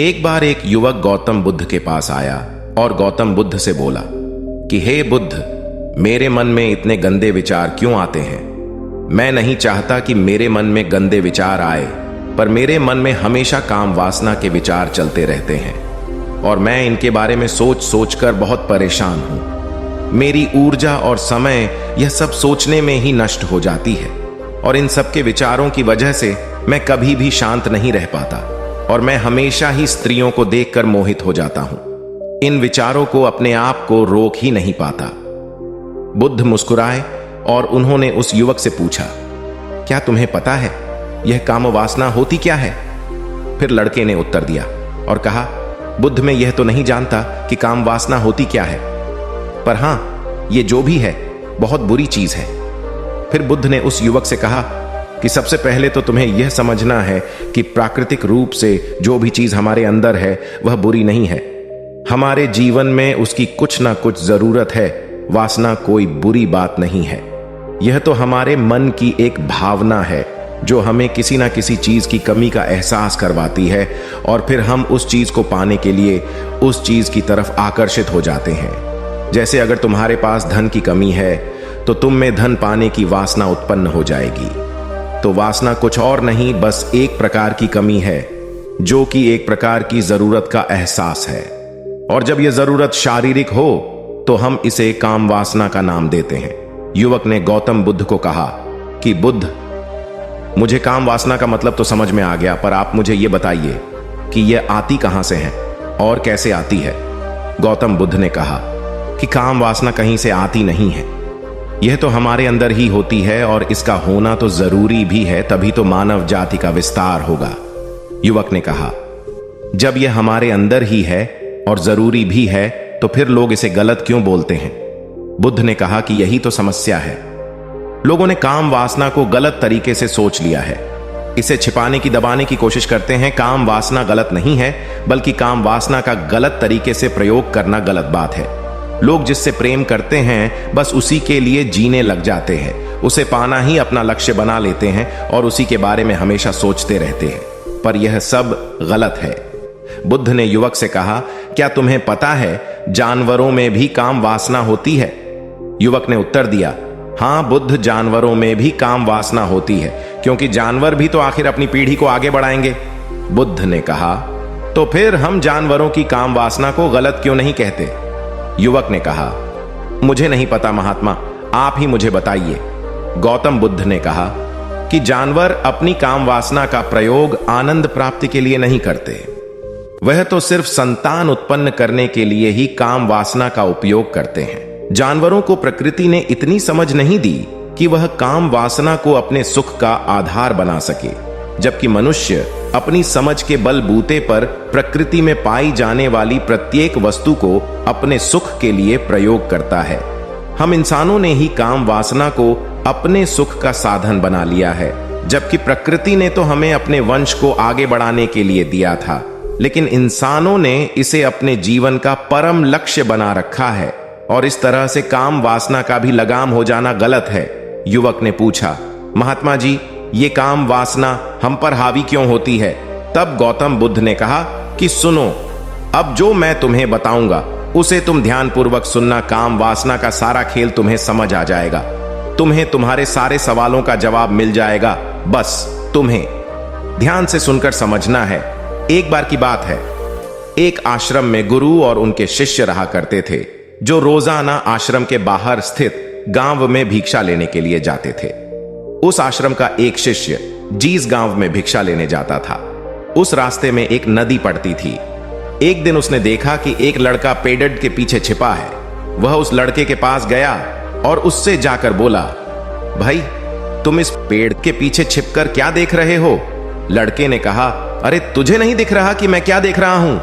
एक बार एक युवक गौतम बुद्ध के पास आया और गौतम बुद्ध से बोला कि हे बुद्ध, मेरे मन में इतने गंदे विचार क्यों आते हैं। मैं नहीं चाहता कि मेरे मन में गंदे विचार आए, पर मेरे मन में हमेशा काम वासना के विचार चलते रहते हैं और मैं इनके बारे में सोच सोच कर बहुत परेशान हूं। मेरी ऊर्जा और समय यह सब सोचने में ही नष्ट हो जाती है और इन सब के विचारों की वजह से मैं कभी भी शांत नहीं रह पाता और मैं हमेशा ही स्त्रियों को देखकर मोहित हो जाता हूं। इन विचारों को अपने आप को रोक ही नहीं पाता। बुद्ध मुस्कुराए और उन्होंने उस युवक से पूछा, क्या तुम्हें पता है यह काम वासना होती क्या है? फिर लड़के ने उत्तर दिया और कहा, बुद्ध, मैं यह तो नहीं जानता कि काम वासना होती क्या है, पर हां, यह जो भी है बहुत बुरी चीज है। फिर बुद्ध ने उस युवक से कहा कि सबसे पहले तो तुम्हें यह समझना है कि प्राकृतिक रूप से जो भी चीज हमारे अंदर है वह बुरी नहीं है। हमारे जीवन में उसकी कुछ ना कुछ जरूरत है। वासना कोई बुरी बात नहीं है। यह तो हमारे मन की एक भावना है जो हमें किसी ना किसी चीज की कमी का एहसास करवाती है और फिर हम उस चीज को पाने के लिए उस चीज की तरफ आकर्षित हो जाते हैं। जैसे अगर तुम्हारे पास धन की कमी है तो तुम में धन पाने की वासना उत्पन्न हो जाएगी। तो वासना कुछ और नहीं, बस एक प्रकार की कमी है जो कि एक प्रकार की जरूरत का एहसास है। और जब यह जरूरत शारीरिक हो तो हम इसे काम वासना का नाम देते हैं। युवक ने गौतम बुद्ध को कहा कि बुद्ध, मुझे काम वासना का मतलब तो समझ में आ गया, पर आप मुझे यह बताइए कि यह आती कहां से है और कैसे आती है। गौतम बुद्ध ने कहा कि काम वासना कहीं से आती नहीं है, यह तो हमारे अंदर ही होती है और इसका होना तो जरूरी भी है, तभी तो मानव जाति का विस्तार होगा। युवक ने कहा, जब यह हमारे अंदर ही है और जरूरी भी है तो फिर लोग इसे गलत क्यों बोलते हैं? बुद्ध ने कहा कि यही तो समस्या है। लोगों ने काम वासना को गलत तरीके से सोच लिया है। इसे छिपाने की, दबाने की कोशिश करते हैं। काम वासना गलत नहीं है, बल्कि काम वासना का गलत तरीके से प्रयोग करना गलत बात है। लोग जिससे प्रेम करते हैं बस उसी के लिए जीने लग जाते हैं, उसे पाना ही अपना लक्ष्य बना लेते हैं और उसी के बारे में हमेशा सोचते रहते हैं, पर यह सब गलत है। बुद्ध ने युवक से कहा, क्या तुम्हें पता है जानवरों में भी काम वासना होती है? युवक ने उत्तर दिया, हां बुद्ध, जानवरों में भी काम वासना होती है, क्योंकि जानवर भी तो आखिर अपनी पीढ़ी को आगे बढ़ाएंगे। बुद्ध ने कहा, तो फिर हम जानवरों की काम वासना को गलत क्यों नहीं कहते? युवक ने कहा, मुझे नहीं पता महात्मा, आप ही मुझे बताइए। गौतम बुद्ध ने कहा कि जानवर अपनी काम वासना का प्रयोग आनंद प्राप्ति के लिए नहीं करते, वह तो सिर्फ संतान उत्पन्न करने के लिए ही काम वासना का उपयोग करते हैं। जानवरों को प्रकृति ने इतनी समझ नहीं दी कि वह काम वासना को अपने सुख का आधार बना सके, जबकि मनुष्य अपनी समझ के बलबूते पर प्रकृति में पाई जाने वाली प्रत्येक वस्तु को अपने सुख के लिए प्रयोग करता है। हम इंसानों ने ही काम वासना को अपने सुख का साधन बना लिया है, जबकि प्रकृति ने तो हमें अपने वंश को आगे बढ़ाने के लिए दिया था, लेकिन इंसानों ने इसे अपने जीवन का परम लक्ष्य बना रखा है और इस तरह से काम वासना का भी लगाम हो जाना गलत है। युवक ने पूछा, महात्मा जी, ये काम वासना हम पर हावी क्यों होती है? तब गौतम बुद्ध ने कहा कि सुनो, अब जो मैं तुम्हें बताऊंगा उसे तुम ध्यानपूर्वक सुनना। काम वासना का सारा खेल तुम्हें समझ आ जाएगा, तुम्हें तुम्हारे सारे सवालों का जवाब मिल जाएगा। बस तुम्हें ध्यान से सुनकर समझना है। एक बार की बात है, एक आश्रम में गुरु और उनके शिष्य रहा करते थे, जो रोजाना आश्रम के बाहर स्थित गांव में भिक्षा लेने के लिए जाते थे। उस आश्रम का एक शिष्य जिस गांव में भिक्षा लेने जाता था, उस रास्ते में एक नदी पड़ती थी। एक दिन उसने देखा कि एक लड़का पेड़ के पीछे छिपा है। वह उस लड़के के पास गया और उससे जाकर बोला, भाई, तुम इस पेड़ के पीछे छिपकर क्या देख रहे हो? लड़के ने कहा, अरे तुझे नहीं दिख रहा कि मैं क्या देख रहा हूं?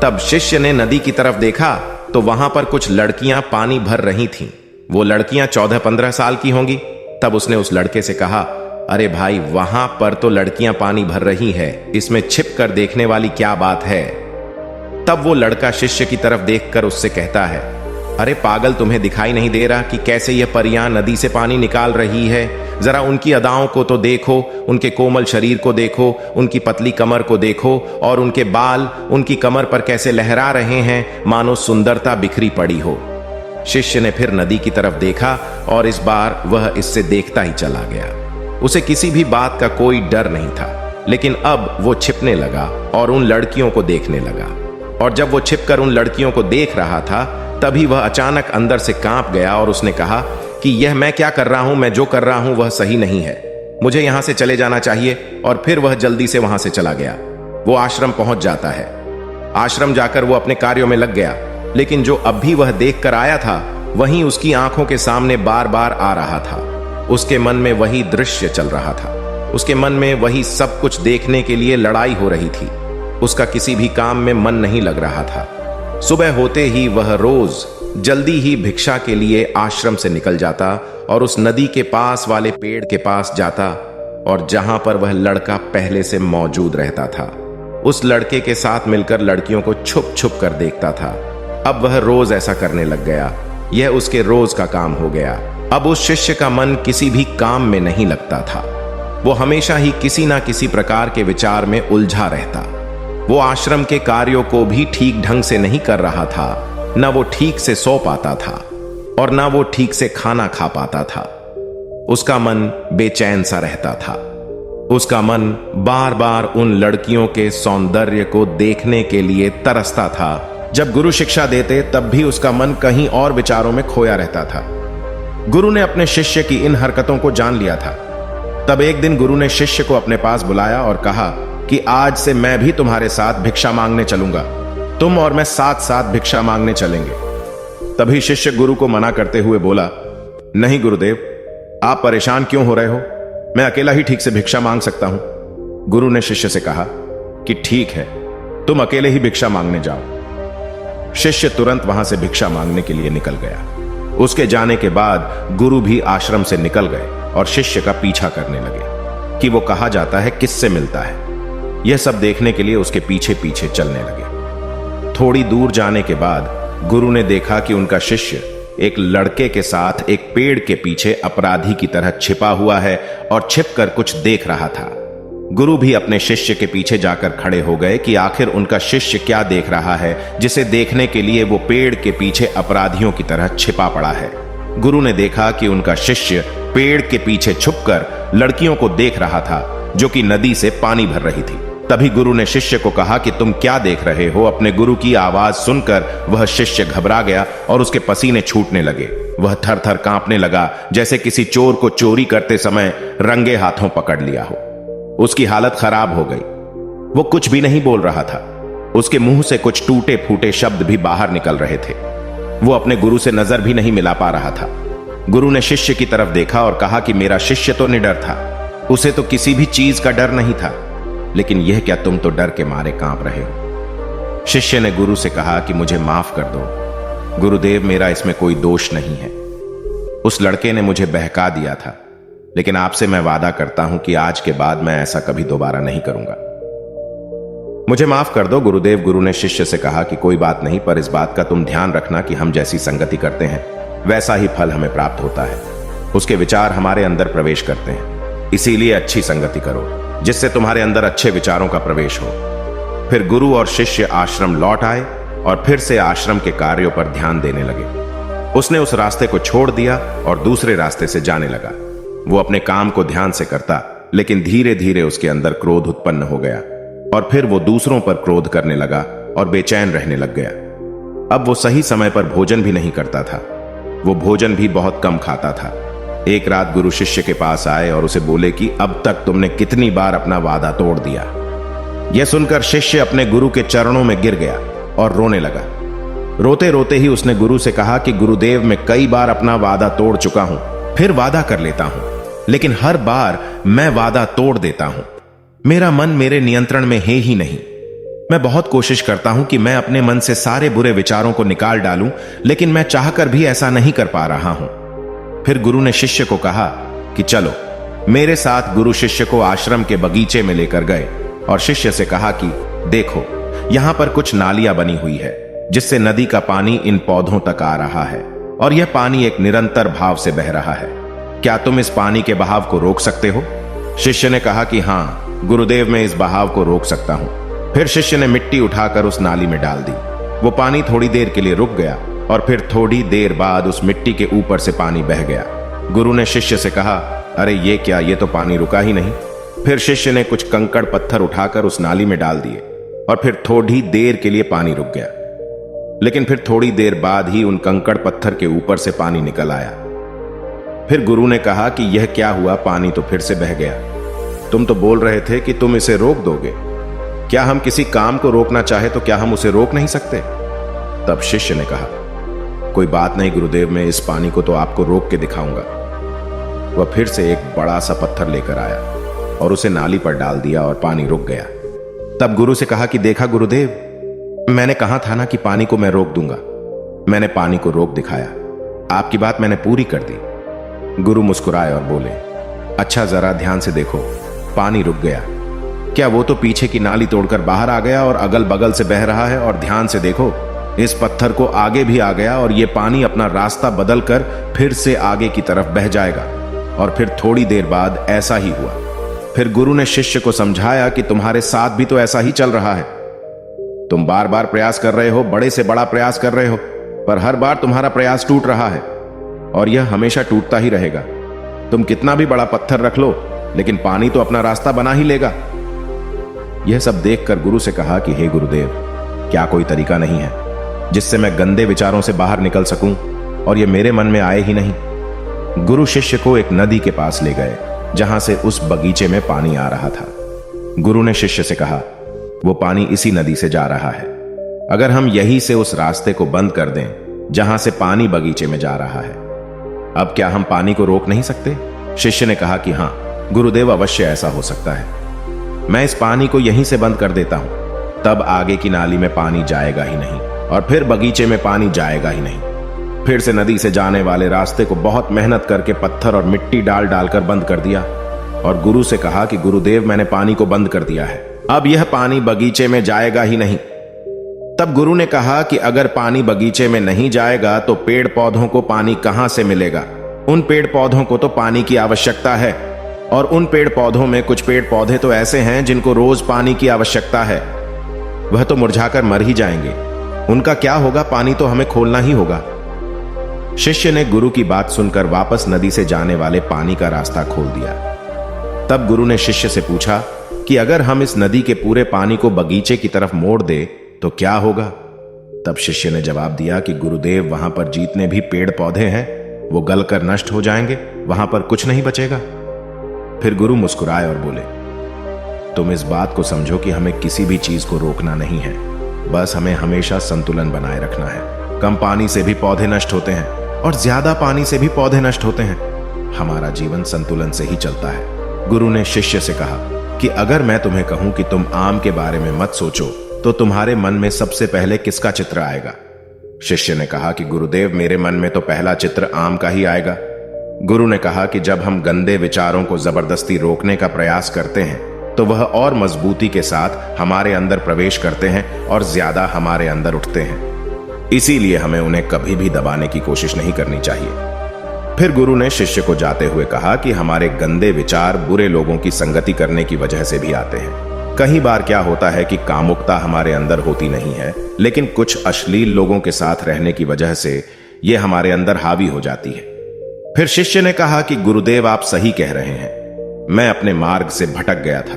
तब शिष्य ने नदी की तरफ देखा तो वहां पर कुछ लड़कियां पानी भर रही थीं। वो लड़कियां 14-15 साल की होंगी। तब उसने उस लड़के से कहा, अरे भाई, वहां पर तो लड़कियां पानी भर रही है, इसमें छिप कर देखने वाली क्या बात है? तब वो लड़का शिष्य की तरफ देखकर उससे कहता है, अरे पागल, तुम्हें दिखाई नहीं दे रहा कि कैसे यह परियां नदी से पानी निकाल रही है? जरा उनकी अदाओं को तो देखो, उनके कोमल शरीर को देखो, उनकी पतली कमर को देखो, और उनके बाल उनकी कमर पर कैसे लहरा रहे हैं, मानो सुंदरता बिखरी पड़ी हो। शिष्य ने फिर नदी की तरफ देखा और इस बार वह इससे देखता ही चला गया। उसे किसी भी बात का कोई डर नहीं था, लेकिन अब वो छिपने लगा और उन लड़कियों को देखने लगा। और जब वो छिपकर उन लड़कियों को देख रहा था, तभी वह अचानक अंदर से कांप गया और उसने कहा कि यह मैं क्या कर रहा हूं, मैं जो कर रहा हूं वह सही नहीं है, मुझे यहां से चले जाना चाहिए। और फिर वह जल्दी से वहां से चला गया। वो आश्रम पहुंच जाता है। आश्रम जाकर वो अपने कार्यों में लग गया, लेकिन जो अब भी वह देख कर आया था वहीं उसकी आंखों के सामने बार बार आ रहा था। उसके मन में वही दृश्य चल रहा था। उसके मन में वही सब कुछ देखने के लिए लड़ाई हो रही थी। उसका किसी भी काम में मन नहीं लग रहा था। सुबह होते ही वह रोज जल्दी ही भिक्षा के लिए आश्रम से निकल जाता और उस नदी के पास वाले पेड़ के पास जाता, और जहां पर वह लड़का पहले से मौजूद रहता था, उस लड़के के साथ मिलकर लड़कियों को छुप छुप कर देखता था। अब वह रोज ऐसा करने लग गया। यह उसके रोज का काम हो गया। अब उस शिष्य का मन किसी भी काम में नहीं लगता था। वो हमेशा ही किसी ना किसी प्रकार के विचार में उलझा रहता। वो आश्रम के कार्यों को भी ठीक ढंग से नहीं कर रहा था। न वो ठीक से सो पाता था और न वो ठीक से खाना खा पाता था। उसका मन बेचैन सा रहता था। उसका मन बार बार उन लड़कियों के सौंदर्य को देखने के लिए तरसता था। जब गुरु शिक्षा देते तब भी उसका मन कहीं और विचारों में खोया रहता था। गुरु ने अपने शिष्य की इन हरकतों को जान लिया था। तब एक दिन गुरु ने शिष्य को अपने पास बुलाया और कहा कि आज से मैं भी तुम्हारे साथ भिक्षा मांगने चलूंगा। तुम और मैं साथ साथ भिक्षा मांगने चलेंगे। तभी शिष्य गुरु को मना करते हुए बोला, नहीं गुरुदेव, आप परेशान क्यों हो रहे हो? मैं अकेला ही ठीक से भिक्षा मांग सकता हूं। गुरु ने शिष्य से कहा कि ठीक है, तुम अकेले ही भिक्षा मांगने जाओ। शिष्य तुरंत वहां से भिक्षा मांगने के लिए निकल गया। उसके जाने के बाद गुरु भी आश्रम से निकल गए और शिष्य का पीछा करने लगे कि वो कहा जाता है, किससे मिलता है। यह सब देखने के लिए उसके पीछे पीछे चलने लगे। थोड़ी दूर जाने के बाद गुरु ने देखा कि उनका शिष्य एक लड़के के साथ एक पेड़ के पीछे अपराधी की तरह छिपा हुआ है और छिपकर कुछ देख रहा था। गुरु भी अपने शिष्य के पीछे जाकर खड़े हो गए कि आखिर उनका शिष्य क्या देख रहा है, जिसे देखने के लिए वो पेड़ के पीछे अपराधियों की तरह छिपा पड़ा है। गुरु ने देखा कि उनका शिष्य पेड़ के पीछे छुपकर लड़कियों को देख रहा था जो कि नदी से पानी भर रही थी। तभी गुरु ने शिष्य को कहा कि तुम क्या देख रहे हो? अपने गुरु की आवाज सुनकर वह शिष्य घबरा गया और उसके पसीने छूटने लगे। वह थर थर कांपने लगा, जैसे किसी चोर को चोरी करते समय रंगे हाथों पकड़ लिया हो। उसकी हालत खराब हो गई। वो कुछ भी नहीं बोल रहा था। उसके मुंह से कुछ टूटे फूटे शब्द भी बाहर निकल रहे थे। वो अपने गुरु से नजर भी नहीं मिला पा रहा था। गुरु ने शिष्य की तरफ देखा और कहा कि मेरा शिष्य तो निडर था, उसे तो किसी भी चीज का डर नहीं था, लेकिन यह क्या तुम तो डर के मारे कांप रहे हो? शिष्य ने गुरु से कहा कि मुझे माफ कर दो गुरुदेव, मेरा इसमें कोई दोष नहीं है। उस लड़के ने मुझे बहका दिया था, लेकिन आपसे मैं वादा करता हूं कि आज के बाद मैं ऐसा कभी दोबारा नहीं करूंगा। मुझे माफ कर दो गुरुदेव। गुरु ने शिष्य से कहा कि कोई बात नहीं, पर इस बात का तुम ध्यान रखना कि हम जैसी संगति करते हैं वैसा ही फल हमें प्राप्त होता है। उसके विचार हमारे अंदर प्रवेश करते हैं, इसीलिए अच्छी संगति करो जिससे तुम्हारे अंदर अच्छे विचारों का प्रवेश हो। फिर गुरु और शिष्य आश्रम लौट आए और फिर से आश्रम के कार्यों पर ध्यान देने लगे। उसने उस रास्ते को छोड़ दिया और दूसरे रास्ते से जाने लगा। वो अपने काम को ध्यान से करता, लेकिन धीरे धीरे उसके अंदर क्रोध उत्पन्न हो गया और फिर वो दूसरों पर क्रोध करने लगा और बेचैन रहने लग गया। अब वो सही समय पर भोजन भी नहीं करता था। वो भोजन भी बहुत कम खाता था। एक रात गुरु शिष्य के पास आए और उसे बोले कि अब तक तुमने कितनी बार अपना वादा तोड़ दिया। यह सुनकर शिष्य अपने गुरु के चरणों में गिर गया और रोने लगा। रोते रोते ही उसने गुरु से कहा कि गुरुदेव, मैं कई बार अपना वादा तोड़ चुका हूं, फिर वादा कर लेता हूं, लेकिन हर बार मैं वादा तोड़ देता हूं। मेरा मन मेरे नियंत्रण में है ही नहीं। मैं बहुत कोशिश करता हूं कि मैं अपने मन से सारे बुरे विचारों को निकाल डालूं, लेकिन मैं चाहकर भी ऐसा नहीं कर पा रहा हूं। फिर गुरु ने शिष्य को कहा कि चलो मेरे साथ। गुरु शिष्य को आश्रम के बगीचे में लेकर गए और शिष्य से कहा कि देखो, यहां पर कुछ नालियां बनी हुई है जिससे नदी का पानी इन पौधों तक आ रहा है और यह पानी एक निरंतर भाव से बह रहा है। क्या तुम इस पानी के बहाव को रोक सकते हो? शिष्य ने कहा कि हां गुरुदेव, मैं इस बहाव को रोक सकता हूं। फिर शिष्य ने मिट्टी उठाकर उस नाली में डाल दी। वो पानी थोड़ी देर के लिए रुक गया और फिर थोड़ी देर बाद उस मिट्टी के ऊपर से पानी बह गया। गुरु ने शिष्य से कहा, अरे ये क्या, ये तो पानी रुका ही नहीं। फिर शिष्य ने कुछ कंकड़ पत्थर उठाकर उस नाली में डाल दिए और फिर थोड़ी देर के लिए पानी रुक गया। लेकिन फिर थोड़ी देर बाद ही उन कंकड़ पत्थर के ऊपर से पानी निकल आया। फिर गुरु ने कहा कि यह क्या हुआ, पानी तो फिर से बह गया। तुम तो बोल रहे थे कि तुम इसे रोक दोगे। क्या हम किसी काम को रोकना चाहे तो क्या हम उसे रोक नहीं सकते? तब शिष्य ने कहा, कोई बात नहीं गुरुदेव, मैं इस पानी को तो आपको रोक के दिखाऊंगा। वह फिर से एक बड़ा सा पत्थर लेकर आया और उसे नाली पर डाल दिया और पानी रुक गया। तब गुरु से कहा कि देखा गुरुदेव, मैंने कहा था ना कि पानी को मैं रोक दूंगा। मैंने पानी को रोक दिखाया। आपकी बात मैंने पूरी कर दी। गुरु मुस्कुराए और बोले, अच्छा जरा ध्यान से देखो, पानी रुक गया। क्या वो तो पीछे की नाली तोड़कर बाहर आ गया और अगल बगल से बह रहा है, और ध्यान से देखो इस पत्थर को आगे भी आ गया और ये पानी अपना रास्ता बदलकर फिर से आगे की तरफ बह जाएगा। और फिर थोड़ी देर बाद ऐसा ही हुआ। फिर गुरु ने शिष्य को समझाया कि तुम्हारे साथ भी तो ऐसा ही चल रहा है। तुम बार बार प्रयास कर रहे हो, बड़े से बड़ा प्रयास कर रहे हो, पर हर बार तुम्हारा प्रयास टूट रहा है और यह हमेशा टूटता ही रहेगा। तुम कितना भी बड़ा पत्थर रख लो, लेकिन पानी तो अपना रास्ता बना ही लेगा। यह सब देखकर गुरु से कहा कि हे गुरुदेव, क्या कोई तरीका नहीं है जिससे मैं गंदे विचारों से बाहर निकल सकूं और यह मेरे मन में आए ही नहीं? गुरु शिष्य को एक नदी के पास ले गए जहां से उस बगीचे में पानी आ रहा था। गुरु ने शिष्य से कहा, वो पानी इसी नदी से जा रहा है। अगर हम यहीं से उस रास्ते को बंद कर दें जहां से पानी बगीचे में जा रहा है, अब क्या हम पानी को रोक नहीं सकते? शिष्य ने कहा कि हां गुरुदेव, अवश्य ऐसा हो सकता है। मैं इस पानी को यहीं से बंद कर देता हूं, तब आगे की नाली में पानी जाएगा ही नहीं और फिर बगीचे में पानी जाएगा ही नहीं। फिर से नदी से जाने वाले रास्ते को बहुत मेहनत करके पत्थर और मिट्टी डाल डालकर बंद कर दिया और गुरु से कहा कि गुरुदेव, मैंने पानी को बंद कर दिया है, अब यह पानी बगीचे में जाएगा ही नहीं। तब गुरु ने कहा कि अगर पानी बगीचे में नहीं जाएगा तो पेड़ पौधों को पानी कहां से मिलेगा? उन पेड़ पौधों को तो पानी की आवश्यकता है, और उन पेड़ पौधों में कुछ पेड़ पौधे तो ऐसे हैं जिनको रोज पानी की आवश्यकता है। वह तो मुरझाकर मर ही जाएंगे। उनका क्या होगा? पानी तो हमें खोलना ही होगा। शिष्य ने गुरु की बात सुनकर वापस नदी से जाने वाले पानी का रास्ता खोल दिया। तब गुरु ने शिष्य से पूछा कि अगर हम इस नदी के पूरे पानी को बगीचे की तरफ मोड़ दे तो क्या होगा? तब शिष्य ने जवाब दिया कि गुरुदेव, वहां पर जितने भी पेड़ पौधे हैं वो गलकर नष्ट हो जाएंगे, वहां पर कुछ नहीं बचेगा। फिर गुरु मुस्कुराए और बोले, तुम इस बात को समझो कि हमें किसी भी चीज को रोकना नहीं है, बस हमें हमेशा संतुलन बनाए रखना है। कम पानी से भी पौधे नष्ट होते हैं और ज्यादा पानी से भी पौधे नष्ट होते हैं। हमारा जीवन संतुलन से ही चलता है। गुरु ने शिष्य से कहा कि अगर मैं तुम्हें कहूं कि तुम आम के बारे में मत सोचो तो तुम्हारे मन में सबसे पहले किसका चित्र आएगा? शिष्य ने कहा कि गुरुदेव, मेरे मन में तो पहला चित्र आम का ही आएगा। गुरु ने कहा कि जब हम गंदे विचारों को जबरदस्ती रोकने का प्रयास करते हैं तो वह और मजबूती के साथ हमारे अंदर प्रवेश करते हैं और ज्यादा हमारे अंदर उठते हैं। इसीलिए हमें उन्हें कभी भी दबाने की कोशिश नहीं करनी चाहिए। फिर गुरु ने शिष्य को जाते हुए कहा कि हमारे गंदे विचार बुरे लोगों की संगति करने की वजह से भी आते हैं। कई बार क्या होता है कि कामुकता हमारे अंदर होती नहीं है, लेकिन कुछ अश्लील लोगों के साथ रहने की वजह से यह हमारे अंदर हावी हो जाती है। फिर शिष्य ने कहा कि गुरुदेव, आप सही कह रहे हैं, मैं अपने मार्ग से भटक गया था।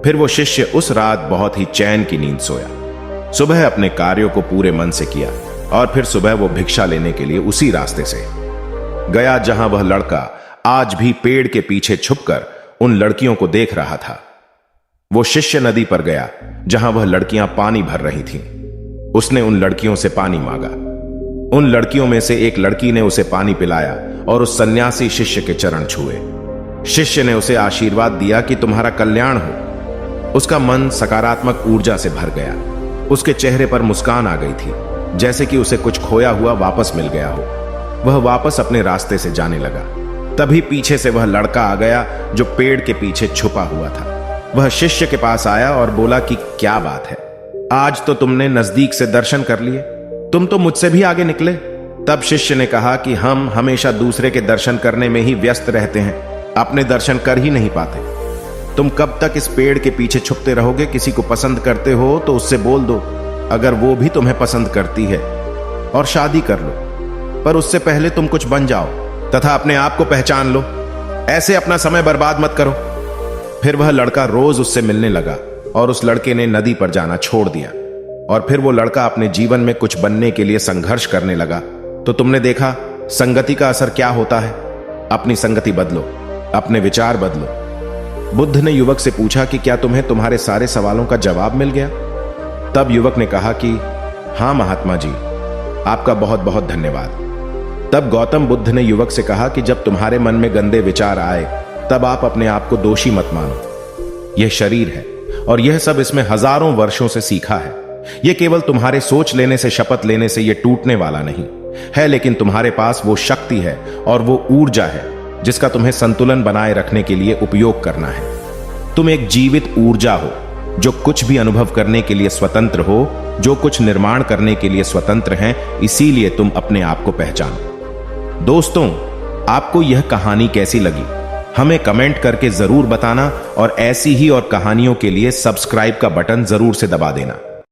फिर वो शिष्य उस रात बहुत ही चैन की नींद सोया। सुबह अपने कार्यों को पूरे मन से किया और फिर सुबह वो भिक्षा लेने के लिए उसी रास्ते से गया जहां वह लड़का आज भी पेड़ के पीछे छुपकर उन लड़कियों को देख रहा था। वो शिष्य नदी पर गया जहां वह लड़कियां पानी भर रही थीं। उसने उन लड़कियों से पानी मांगा। उन लड़कियों में से एक लड़की ने उसे पानी पिलाया और उस सन्यासी शिष्य के चरण छुए। शिष्य ने उसे आशीर्वाद दिया कि तुम्हारा कल्याण हो। उसका मन सकारात्मक ऊर्जा से भर गया। उसके चेहरे पर मुस्कान आ गई थी, जैसे कि उसे कुछ खोया हुआ वापस मिल गया हो। वह वापस अपने रास्ते से जाने लगा। तभी पीछे से वह लड़का आ गया जो पेड़ के पीछे छुपा हुआ था। वह शिष्य के पास आया और बोला कि क्या बात है, आज तो तुमने नजदीक से दर्शन कर लिए, तुम तो मुझसे भी आगे निकले। तब शिष्य ने कहा कि हम हमेशा दूसरे के दर्शन करने में ही व्यस्त रहते हैं, अपने दर्शन कर ही नहीं पाते। तुम कब तक इस पेड़ के पीछे छुपते रहोगे? किसी को पसंद करते हो तो उससे बोल दो, अगर वो भी तुम्हें पसंद करती है, और शादी कर लो। पर उससे पहले तुम कुछ बन जाओ तथा अपने आप को पहचान लो। ऐसे अपना समय बर्बाद मत करो। फिर वह लड़का रोज उससे मिलने लगा और उस लड़के ने नदी पर जाना छोड़ दिया। और फिर वो लड़का अपने जीवन में कुछ बनने के लिए संघर्ष करने लगा। तो तुमने देखा संगति का असर क्या होता है। अपनी संगति बदलो, अपने विचार बदलो। बुद्ध ने युवक से पूछा कि क्या तुम्हें तुम्हारे सारे सवालों का जवाब मिल गया? तब युवक ने कहा कि हां महात्मा जी, आपका बहुत बहुत धन्यवाद। तब गौतम बुद्ध ने युवक से कहा कि जब तुम्हारे मन में गंदे विचार आए तब आप अपने आप को दोषी मत मानो। यह शरीर है और यह सब इसमें हजारों वर्षों से सीखा है। यह केवल तुम्हारे सोच लेने से, शपथ लेने से यह टूटने वाला नहीं है, लेकिन तुम्हारे पास वो शक्ति है और वो ऊर्जा है जिसका तुम्हें संतुलन बनाए रखने के लिए उपयोग करना है। तुम एक जीवित ऊर्जा हो जो कुछ भी अनुभव करने के लिए स्वतंत्र हो, जो कुछ निर्माण करने के लिए स्वतंत्र हैं। इसीलिए तुम अपने आप को पहचानो। दोस्तों, आपको यह कहानी कैसी लगी हमें कमेंट करके जरूर बताना, और ऐसी ही और कहानियों के लिए सब्सक्राइब का बटन जरूर से दबा देना।